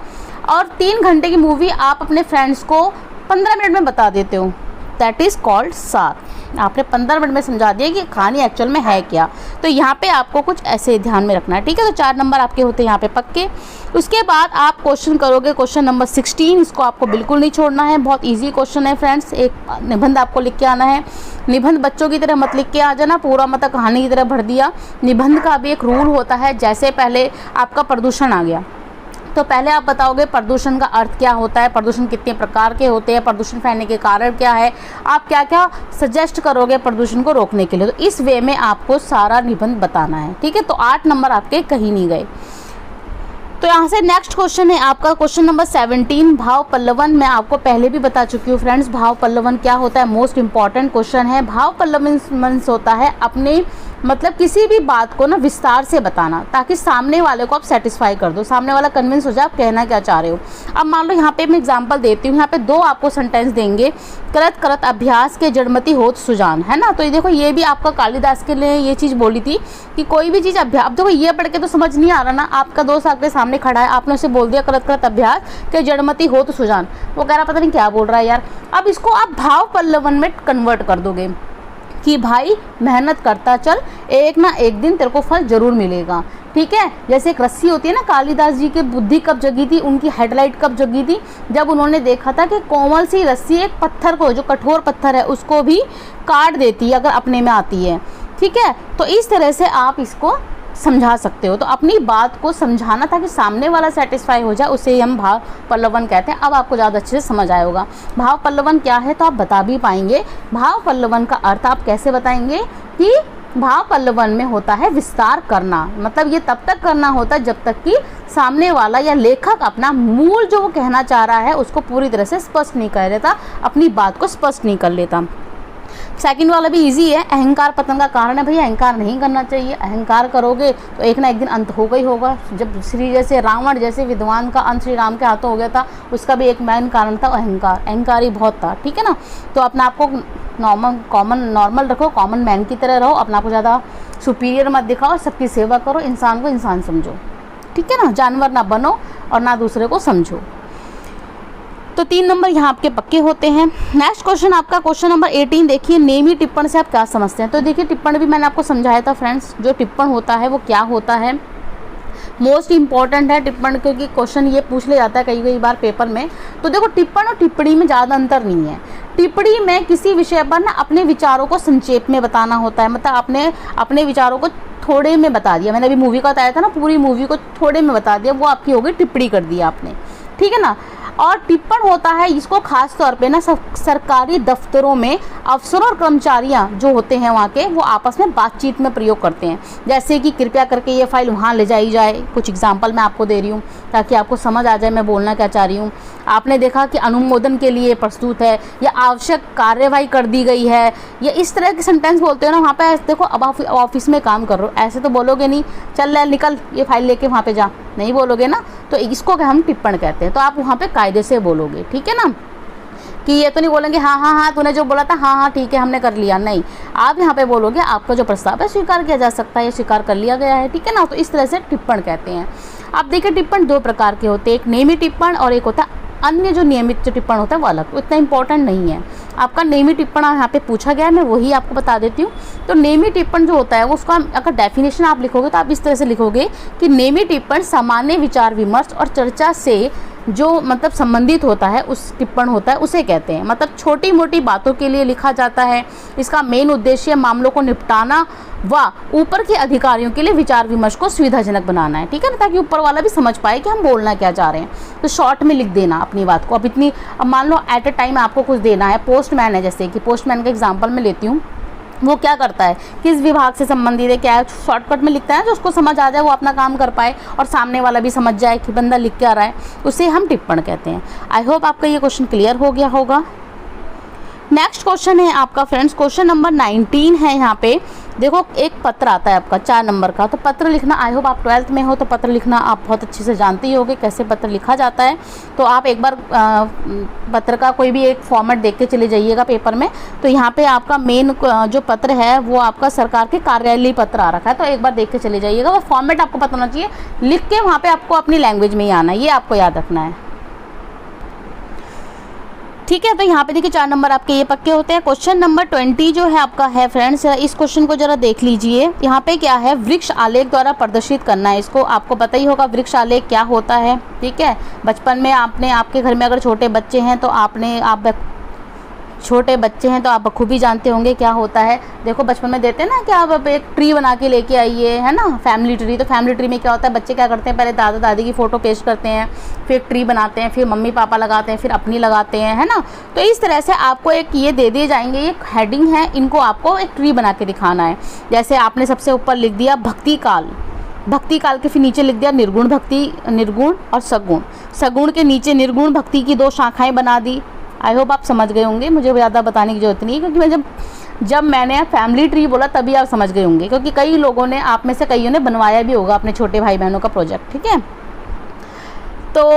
S1: और 3 घंटे की मूवी आप अपने फ्रेंड्स को 15 मिनट में बता देते हो, दैट इज़ कॉल्ड सार। आपने 15 मिनट में समझा दिया कि कहानी एक्चुअल में है क्या। तो यहाँ पे आपको कुछ ऐसे ध्यान में रखना है, ठीक है। तो 4 नंबर आपके होते हैं यहाँ पे पक्के। उसके बाद आप क्वेश्चन करोगे, क्वेश्चन नंबर 16, इसको आपको बिल्कुल नहीं छोड़ना है, बहुत ईजी क्वेश्चन है फ्रेंड्स। एक निबंध आपको लिख के आना है। निबंध बच्चों की तरह मत लिख के आ जाना, पूरा मतलब कहानी की तरह भर दिया। निबंध का भी एक रूल होता है, जैसे पहले आपका प्रदूषण आ गया तो पहले आप बताओगे प्रदूषण का अर्थ क्या होता है, प्रदूषण कितने प्रकार के होते हैं, प्रदूषण फैलने के कारण क्या है, आप क्या क्या सजेस्ट करोगे प्रदूषण को रोकने के लिए। तो इस वे में आपको सारा निबंध बताना है, ठीक है। तो 8 नंबर आपके कहीं नहीं गए। तो यहाँ से नेक्स्ट क्वेश्चन है आपका क्वेश्चन नंबर 17, भाव पल्लवन। मैं आपको पहले भी बता चुकी हूँ फ्रेंड्स, भाव पल्लवन क्या होता है, मोस्ट इंपॉर्टेंट क्वेश्चन है। भाव पल्लवन मीन्स होता है अपने मतलब किसी भी बात को ना विस्तार से बताना, ताकि सामने वाले को आप सेटिस्फाई कर दो, सामने वाला कन्विंस हो जाए आप कहना क्या चाह रहे हो। अब मान लो यहाँ पे मैं एग्जांपल देती हूँ, यहाँ पे 2 आपको सेंटेंस देंगे, करत करत अभ्यास के जड़मती होत सुजान, है ना। तो ये देखो, ये भी आपका कालिदास के लिए ये चीज़ बोली थी कि कोई भी चीज़ अभ्यास, अब देखो ये पढ़ के तो समझ नहीं आ रहा ना, आपका दोस्त आपके सामने खड़ा है, आपने उसे बोल दिया करत करत अभ्यास के जड़मती होत सुजान, वो कह रहा पता नहीं क्या बोल रहा है यार। अब इसको आप भाव पल्लवन में कन्वर्ट कर दोगे कि भाई मेहनत करता चल, एक ना एक दिन तेरे को फल जरूर मिलेगा, ठीक है। जैसे एक रस्सी होती है ना, कालिदास जी की बुद्धि कब जगी थी, उनकी हेडलाइट कब जगी थी, जब उन्होंने देखा था कि कोमल सी रस्सी एक पत्थर को, जो कठोर पत्थर है उसको भी काट देती है अगर अपने में आती है, ठीक है। तो इस तरह से आप इसको समझा सकते हो। तो अपनी बात को समझाना ताकि सामने वाला सेटिस्फाई हो जाए, उसे हम भाव पल्लवन कहते हैं। अब आपको ज़्यादा अच्छे से समझ आया होगा भाव पल्लवन क्या है, तो आप बता भी पाएंगे। भाव पल्लवन का अर्थ आप कैसे बताएंगे कि भाव पल्लवन में होता है विस्तार करना, मतलब ये तब तक करना होता है जब तक कि सामने वाला या लेखक अपना मूल जो वो कहना चाह रहा है उसको पूरी तरह से स्पष्ट नहीं कर लेता, अपनी बात को स्पष्ट नहीं कर लेता। सेकंड वाला भी इजी है, अहंकार पतन का कारण है। भैया अहंकार नहीं करना चाहिए, अहंकार करोगे तो एक ना एक दिन अंत होगा ही होगा। जब जैसे रावण जैसे विद्वान का अंत श्री राम के हाथों हो गया था, उसका भी एक मेन कारण था अहंकार, अहंकारी बहुत था, ठीक है ना। तो अपना आपको नॉर्मल रखो, कॉमन मैन की तरह रहो, अपना आपको ज़्यादा सुपीरियर मत दिखाओ, सबकी सेवा करो, इंसान को इंसान समझो, ठीक है ना। जानवर ना बनो और ना दूसरे को समझो। तो 3 नंबर यहाँ आपके पक्के होते हैं। नेक्स्ट क्वेश्चन आपका क्वेश्चन नंबर 18 देखिए, नेमी टिप्पण से आप क्या समझते हैं। तो देखिए टिप्पण भी मैंने आपको समझाया था फ्रेंड्स, जो टिप्पण होता है वो क्या होता है, मोस्ट इंपॉर्टेंट है टिप्पण, क्योंकि क्वेश्चन ये पूछ लिया जाता है कई बार पेपर में। तो देखो टिप्पण और टिप्पणी में ज़्यादा अंतर नहीं है। टिप्पणी में किसी विषय पर ना अपने विचारों को संक्षेप में बताना होता है, मतलब आपने अपने विचारों को थोड़े में बता दिया। मैंने अभी मूवी का बताया था ना, पूरी मूवी को थोड़े में बता दिया, वो आपकी हो गई टिप्पणी कर दिया आपने, ठीक है ना। और टिप्पण होता है इसको खास तौर पे ना सरकारी दफ्तरों में अफसर और कर्मचारियां जो होते हैं वहाँ के, वो आपस में बातचीत में प्रयोग करते हैं। जैसे कि कृपया करके ये फाइल वहाँ ले जाई जाए, कुछ एग्जांपल मैं आपको दे रही हूँ ताकि आपको समझ आ जाए मैं बोलना क्या चाह रही हूँ। आपने देखा कि अनुमोदन के लिए प्रस्तुत है, या आवश्यक कार्यवाही कर दी गई है, या इस तरह के सेंटेंस बोलते हो ना वहाँ पे। देखो अब आप ऑफिस में काम कर रहे हो, ऐसे तो बोलोगे नहीं चल निकल ये फाइल लेके वहाँ पे जा, नहीं बोलोगे ना। तो इसको हम टिप्पण कहते हैं। तो आप वहाँ पे कायदे से बोलोगे, ठीक है ना, कि ये तो नहीं बोलेंगे हाँ तूने जो बोला था हाँ ठीक है हमने कर लिया, नहीं। आप यहाँ पे बोलोगे आपका जो प्रस्ताव है स्वीकार किया जा सकता है, ये स्वीकार कर लिया गया है, ठीक है ना। तो इस तरह से टिप्पण कहते हैं। आप देखिए टिप्पण 2 प्रकार के होते हैं, एक नियमित टिप्पण और एक होता है अन्य। जो नियमित जो टिप्पण होता है वो अलग, इतना इंपॉर्टेंट नहीं है। आपका नियमित टिप्पण यहाँ पे पूछा गया है, मैं वही आपको बता देती हूँ। तो नियमित टिप्पण जो होता है वो उसका अगर डेफिनेशन आप लिखोगे तो आप इस तरह से लिखोगे कि नियमित टिप्पण सामान्य विचार विमर्श और चर्चा से जो मतलब संबंधित होता है, उस टिप्पण होता है, उसे कहते हैं। मतलब छोटी मोटी बातों के लिए लिखा जाता है। इसका मेन उद्देश्य मामलों को निपटाना व ऊपर के अधिकारियों के लिए विचार विमर्श को सुविधाजनक बनाना है, ठीक है ना, ताकि ऊपर वाला भी समझ पाए कि हम बोलना क्या चाह रहे हैं। तो शॉर्ट में लिख देना अपनी बात को। अब मान लो एट अ टाइम आपको कुछ देना है, पोस्टमैन है, जैसे कि पोस्टमैन का एग्जाम्पल मैं लेती हूँ। वो क्या करता है, किस विभाग से संबंधित है, क्या है, शॉर्टकट में लिखता है जो उसको समझ आ जाए, वो अपना काम कर पाए और सामने वाला भी समझ जाए कि बंदा लिख क्या रहा है, उसे हम टिप्पण कहते हैं। आई होप आपका ये क्वेश्चन क्लियर हो गया होगा। नेक्स्ट क्वेश्चन है आपका फ्रेंड्स, क्वेश्चन नंबर 19 है। यहाँ पे देखो एक पत्र आता है आपका 4 नंबर का। तो पत्र लिखना, आई होप आप 12th में हो तो पत्र लिखना आप बहुत अच्छे से जानते ही होगे कैसे पत्र लिखा जाता है। तो आप एक बार पत्र का कोई भी एक फॉर्मेट देख के चले जाइएगा पेपर में। तो यहाँ पे आपका मेन जो पत्र है वो आपका सरकार के कार्यालयीय पत्र आ रखा है, तो एक बार देख के चले जाइएगा। वो फॉर्मेट आपको पता होना चाहिए, लिख के वहाँ पर आपको अपनी लैंग्वेज में ही आना है, ये आपको याद रखना है, ठीक है। तो यहाँ पे देखिए 4 नंबर आपके ये पक्के होते हैं। क्वेश्चन नंबर 20 जो है आपका है फ्रेंड्स, इस क्वेश्चन को जरा देख लीजिए। यहाँ पे क्या है, वृक्ष आलेख द्वारा प्रदर्शित करना है। इसको आपको पता ही होगा वृक्ष आलेख क्या होता है, ठीक है। बचपन में आपने, आपके घर में अगर छोटे बच्चे हैं तो आप बखूबी जानते होंगे क्या होता है। देखो बचपन में देते हैं ना कि आप एक ट्री बना के लेके आइए, है ना, फैमिली ट्री। तो फैमिली ट्री में क्या होता है, बच्चे क्या करते हैं, पहले दादा दादी की फ़ोटो पेस्ट करते हैं, फिर ट्री बनाते हैं, फिर मम्मी पापा लगाते हैं, फिर अपनी लगाते हैं, है ना। तो इस तरह से आपको एक ये दे दिए जाएंगे, ये हेडिंग है, इनको आपको एक ट्री बना के दिखाना है। जैसे आपने सबसे ऊपर लिख दिया भक्ति काल, भक्ति काल के फिर नीचे लिख दिया निर्गुण भक्ति, निर्गुण और सगुण, सगुण के नीचे निर्गुण भक्ति की 2 शाखाएं बना दी। आई होप आप समझ गए होंगे, मुझे ज़्यादा बताने की जरूरत नहीं है, क्योंकि मैं जब मैंने फैमिली ट्री बोला तभी आप समझ गए होंगे, क्योंकि कई लोगों ने, आप में से कईयों ने बनवाया भी होगा अपने छोटे भाई बहनों का प्रोजेक्ट, ठीक है। तो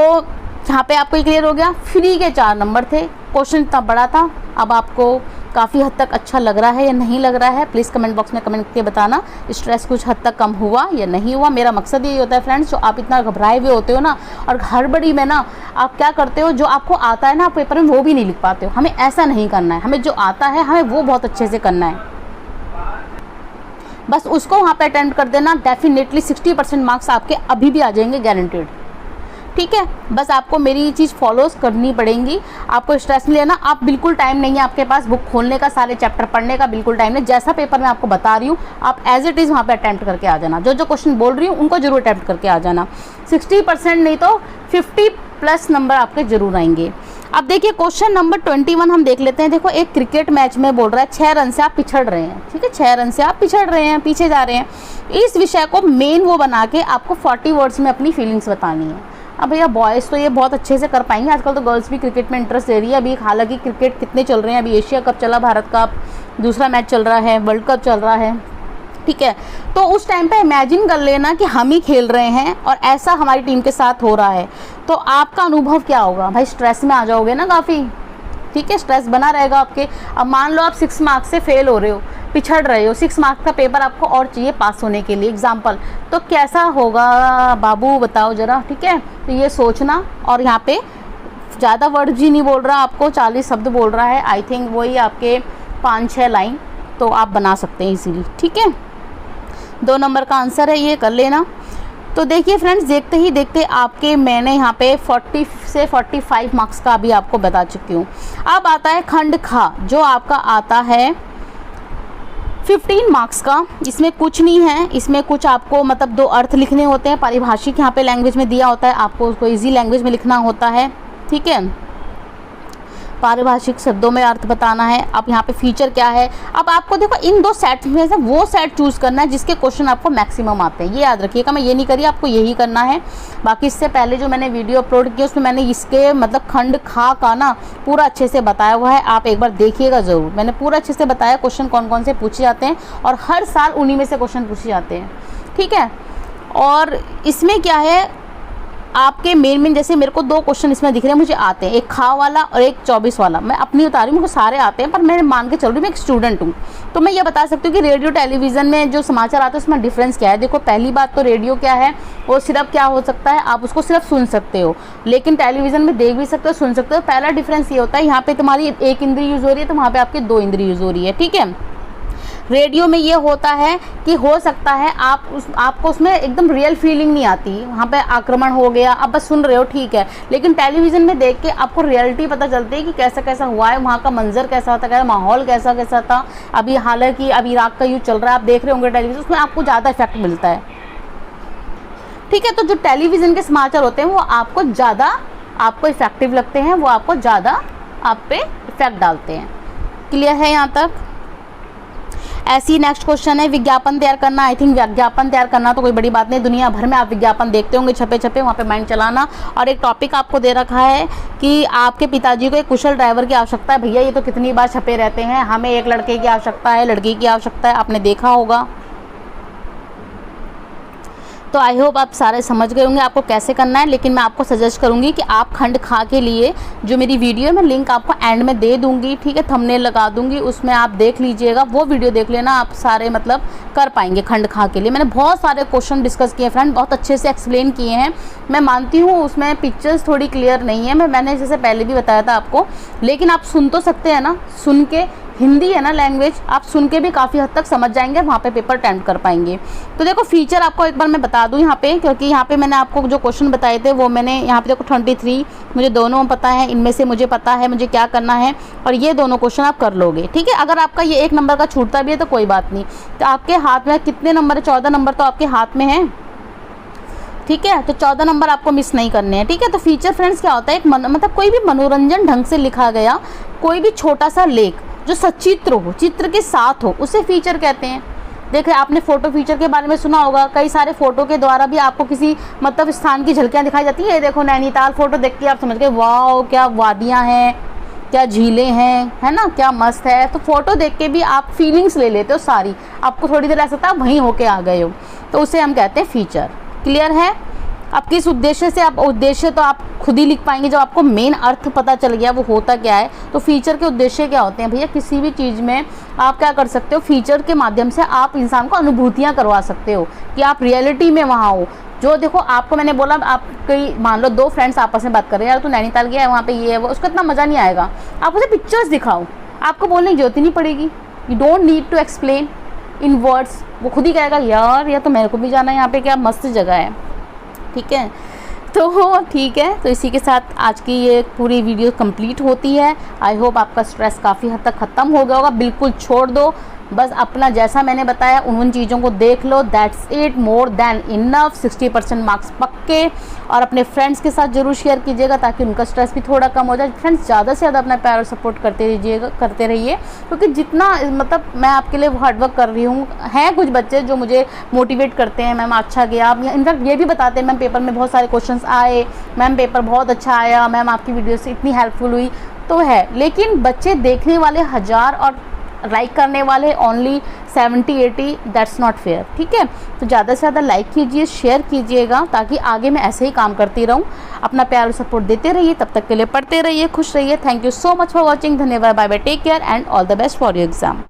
S1: यहाँ पे आपको क्लियर हो गया। फ्री के 4 नंबर थे, क्वेश्चन इतना बड़ा था। अब आपको काफ़ी हद तक अच्छा लग रहा है या नहीं लग रहा है, प्लीज़ कमेंट बॉक्स में कमेंट करके बताना। स्ट्रेस कुछ हद तक कम हुआ या नहीं हुआ। मेरा मकसद यही होता है फ्रेंड्स, जो आप इतना घबराए हुए होते हो ना, और हड़बड़ी में ना आप क्या करते हो, जो आपको आता है ना आप पेपर में वो भी नहीं लिख पाते हो। हमें ऐसा नहीं करना है, हमें जो आता है हमें वो बहुत अच्छे से करना है, बस उसको वहाँ पे अटेम्प्ट कर देना। डेफिनेटली 60% मार्क्स आपके अभी भी आ जाएंगे, गारंटेड, ठीक है। बस आपको मेरी ये चीज़ फॉलोज करनी पड़ेंगी, आपको स्ट्रेस नहीं लेना। आप बिल्कुल टाइम नहीं है आपके पास बुक खोलने का, सारे चैप्टर पढ़ने का बिल्कुल टाइम नहीं। जैसा पेपर मैं आपको बता रही हूँ आप एज इट इज़ वहाँ पे अटैम्प्ट करके आ जाना। जो क्वेश्चन बोल रही हूँ उनको जरूर अटैम्प्ट करके आ जाना। 60% नहीं तो 50+ नंबर आपके जरूर आएंगे। अब देखिए क्वेश्चन नंबर 21 हम देख लेते हैं। देखो एक क्रिकेट मैच में बोल रहा है 6 रन से आप पिछड़ रहे हैं, ठीक है, 6 रन से आप पिछड़ रहे हैं, पीछे जा रहे हैं। इस विषय को मेन वो बना के आपको 40 वर्ड्स में अपनी फीलिंग्स बतानी है। अब भैया बॉयज़ तो ये बहुत अच्छे से कर पाएंगे, आजकल तो गर्ल्स भी क्रिकेट में इंटरेस्ट ले रही है। अभी हालांकि क्रिकेट कितने चल रहे हैं, अभी एशिया कप चला, भारत का दूसरा मैच चल रहा है, वर्ल्ड कप चल रहा है, ठीक है। तो उस टाइम पे इमेजिन कर लेना कि हम ही खेल रहे हैं और ऐसा हमारी टीम के साथ हो रहा है, तो आपका अनुभव क्या होगा भाई। स्ट्रेस में आ जाओगे ना काफ़ी, ठीक है, स्ट्रेस बना रहेगा आपके। अब मान लो आप 6 मार्क्स से फेल हो रहे हो, पिछड़ रहे हो, 6 मार्क्स का पेपर आपको और चाहिए पास होने के लिए, एग्जाम्पल, तो कैसा होगा बाबू बताओ ज़रा, ठीक है। तो ये सोचना, और यहाँ पे ज़्यादा वर्ड भी नहीं बोल रहा आपको, 40 शब्द बोल रहा है, आई थिंक वही आपके 5-6 लाइन, तो आप बना सकते हैं इसीलिए, ठीक है। 2 नंबर का आंसर है, ये कर लेना। तो देखिए फ्रेंड्स, देखते ही देखते आपके मैंने यहाँ पे 40 से 45 मार्क्स का अभी आपको बता चुकी हूँ। अब आता है खंड खा, जो आपका आता है 15 मार्क्स का। इसमें कुछ नहीं है, इसमें कुछ आपको मतलब 2 अर्थ लिखने होते हैं, पारिभाषिक यहाँ पे लैंग्वेज में दिया होता है, आपको उसको ईजी लैंग्वेज में लिखना होता है, ठीक है। पारिभाषिक शब्दों में अर्थ बताना है। अब यहाँ पे फीचर क्या है, अब आपको देखो इन 2 सेट में से वो सेट चूज़ करना है जिसके क्वेश्चन आपको मैक्सिमम आते हैं। ये याद रखिएगा, मैं ये नहीं करी, आपको यही करना है। बाकी इससे पहले जो मैंने वीडियो अपलोड किया उसमें मैंने इसके मतलब खंड खा का ना पूरा अच्छे से बताया हुआ है, आप एक बार देखिएगा ज़रूर। मैंने पूरा अच्छे से बताया क्वेश्चन कौन कौन से पूछे जाते हैं, और हर साल उन्हीं में से क्वेश्चन पूछे जाते हैं, ठीक है। और इसमें क्या है, आपके मेन जैसे मेरे को 2 क्वेश्चन इसमें दिख रहे हैं मुझे आते हैं, एक खा वाला और एक 24 वाला। मैं अपनी बता रही हूँ, मुझे सारे आते हैं, पर मैं मान के चल रही हूँ मैं एक स्टूडेंट हूँ, तो मैं ये बता सकती हूँ कि रेडियो टेलीविज़न में जो समाचार आते हैं उसमें डिफरेंस क्या है। देखो पहली बात तो रेडियो क्या है, वो सिर्फ क्या हो सकता है, आप उसको सिर्फ सुन सकते हो, लेकिन टेलीविज़न में देख भी सकते हो, सुन सकते हो। पहला डिफरेंस ये होता है, यहाँ पे तुम्हारी 1 इंद्री यूज़ हो रही है, तो वहाँ पर आपकी 2 इंद्री यूज़ हो रही है, ठीक है। रेडियो में ये होता है कि हो सकता है आपको उसमें एकदम रियल फीलिंग नहीं आती, वहाँ पे आक्रमण हो गया, आप बस सुन रहे हो, ठीक है, लेकिन टेलीविज़न में देख के आपको रियलिटी पता चलती है कि कैसा कैसा हुआ है, वहाँ का मंजर कैसा होता है, माहौल कैसा कैसा था। अभी हालांकि अभी इराक का युद्ध चल रहा है, आप देख रहे होंगे टेलीविज़न, उसमें आपको ज़्यादा इफेक्ट मिलता है, ठीक है। तो जो टेलीविज़न के समाचार होते हैं वो आपको ज़्यादा आपको इफेक्टिव लगते हैं, वो आपको ज़्यादा आप पे इफेक्ट डालते हैं। क्लियर है यहाँ तक? ऐसी नेक्स्ट क्वेश्चन है, विज्ञापन तैयार करना। आई थिंक विज्ञापन तैयार करना तो कोई बड़ी बात नहीं, दुनिया भर में आप विज्ञापन देखते होंगे छपे छपे, वहाँ पे माइंड चलाना। और एक टॉपिक आपको दे रखा है कि आपके पिताजी को एक कुशल ड्राइवर की आवश्यकता है। भैया ये तो कितनी बार छपे रहते हैं, हमें एक लड़के की आवश्यकता है, लड़की की आवश्यकता है, आपने देखा होगा। तो आई होप आप सारे समझ गए होंगे आपको कैसे करना है, लेकिन मैं आपको सजेस्ट करूंगी कि आप खंड खा के लिए जो मेरी वीडियो है मैं लिंक आपको एंड में दे दूंगी, ठीक है, थंबनेल लगा दूंगी, उसमें आप देख लीजिएगा, वो वीडियो देख लेना, आप सारे मतलब कर पाएंगे खंड खा के लिए। मैंने बहुत सारे क्वेश्चन डिस्कस किए फ्रेंड, बहुत अच्छे से एक्सप्लेन किए हैं। मैं मानती हूँ उसमें पिक्चर्स थोड़ी क्लियर नहीं है, मैंने जैसे पहले भी बताया था आपको, लेकिन आप सुन तो सकते हैं ना, सुन के हिंदी है ना लैंग्वेज, आप सुन के भी काफ़ी हद तक समझ जाएंगे, वहाँ पे पेपर अटेम्प्ट कर पाएंगे। तो देखो फीचर आपको एक बार मैं बता दूँ यहाँ पे, क्योंकि यहाँ पे मैंने आपको जो क्वेश्चन बताए थे वो मैंने यहाँ पे देखो 23 मुझे दोनों पता है, इनमें से मुझे पता है मुझे क्या करना है, और ये दोनों क्वेश्चन आप कर लोगे, ठीक है। अगर आपका ये 1 नंबर का छूटता भी है तो कोई बात नहीं, तो आपके हाथ में कितने नंबर है, 14 नंबर तो आपके हाथ में है, ठीक है। तो 14 नंबर आपको मिस नहीं करने हैं, ठीक है। तो फीचर फ्रेंड्स क्या होता है, मतलब कोई भी मनोरंजन ढंग से लिखा गया कोई भी छोटा सा लेख जो सचित्र हो, चित्र के साथ हो, उसे फीचर कहते हैं। देखिए आपने फोटो फीचर के बारे में सुना होगा, कई सारे फोटो के द्वारा भी आपको किसी मतलब स्थान की झलकियाँ दिखाई जाती है। ये देखो नैनीताल, फोटो देख के आप समझ गए वाओ क्या वादियाँ हैं, क्या झीलें हैं, है ना, क्या मस्त है। तो फोटो देख के भी आप फीलिंग्स ले लेते हो सारी, आपको थोड़ी देर ऐसा था वहीं होके आ गए हो, तो उसे हम कहते हैं फीचर। क्लियर है? अब किस उद्देश्य से, आप उद्देश्य तो आप खुद ही लिख पाएंगे जब आपको मेन अर्थ पता चल गया वो होता क्या है। तो फीचर के उद्देश्य क्या होते हैं भैया, किसी भी चीज़ में आप क्या कर सकते हो, फीचर के माध्यम से आप इंसान को अनुभूतियाँ करवा सकते हो कि आप रियलिटी में वहाँ हो। जो देखो आपको मैंने बोला, आप कई मान लो 2 फ्रेंड्स आपस में बात कर रहे हैं, यार तू नैनीताल गया है, वहाँ पे ये है वो, उसका इतना मज़ा नहीं आएगा। आप उसे पिक्चर्स दिखाओ, आपको बोलने की जरूरत ही नहीं पड़ेगी, you don't need to explain in words, वो खुद ही कहेगा यार या तो मेरे को भी जाना है यहाँ पे, क्या मस्त जगह है, ठीक है। तो ठीक है, तो इसी के साथ आज की ये पूरी वीडियो कंप्लीट होती है। आई होप आपका स्ट्रेस काफ़ी हद तक ख़त्म हो गया होगा। बिल्कुल छोड़ दो, बस अपना जैसा मैंने बताया उन चीज़ों को देख लो, that's it, more than enough. 60% marks पक्के, और अपने फ्रेंड्स के साथ ज़रूर शेयर कीजिएगा ताकि उनका स्ट्रेस भी थोड़ा कम हो जाए। फ्रेंड्स ज़्यादा से ज़्यादा अपना प्यार और सपोर्ट करते रहिए, क्योंकि जितना मतलब मैं आपके लिए हार्डवर्क कर रही हूँ, हैं कुछ बच्चे जो मुझे मोटिवेट करते हैं, मैम अच्छा गया, इनफैक्ट ये भी बताते हैं मैम पेपर में बहुत सारे क्वेश्चन आए, मैम पेपर बहुत अच्छा आया, मैम आपकी वीडियो से इतनी हेल्पफुल हुई, तो है। लेकिन बच्चे देखने वाले 1000 और लाइक करने वाले ओनली 70-80, दैट्स नॉट फेयर, ठीक है। तो ज़्यादा से ज़्यादा लाइक कीजिए, शेयर कीजिएगा, ताकि आगे मैं ऐसे ही काम करती रहूँ। अपना प्यार और सपोर्ट देते रहिए, तब तक के लिए पढ़ते रहिए, खुश रहिए। Thank you so much for watching, धन्यवाद, bye bye, take care and all the best for your exam.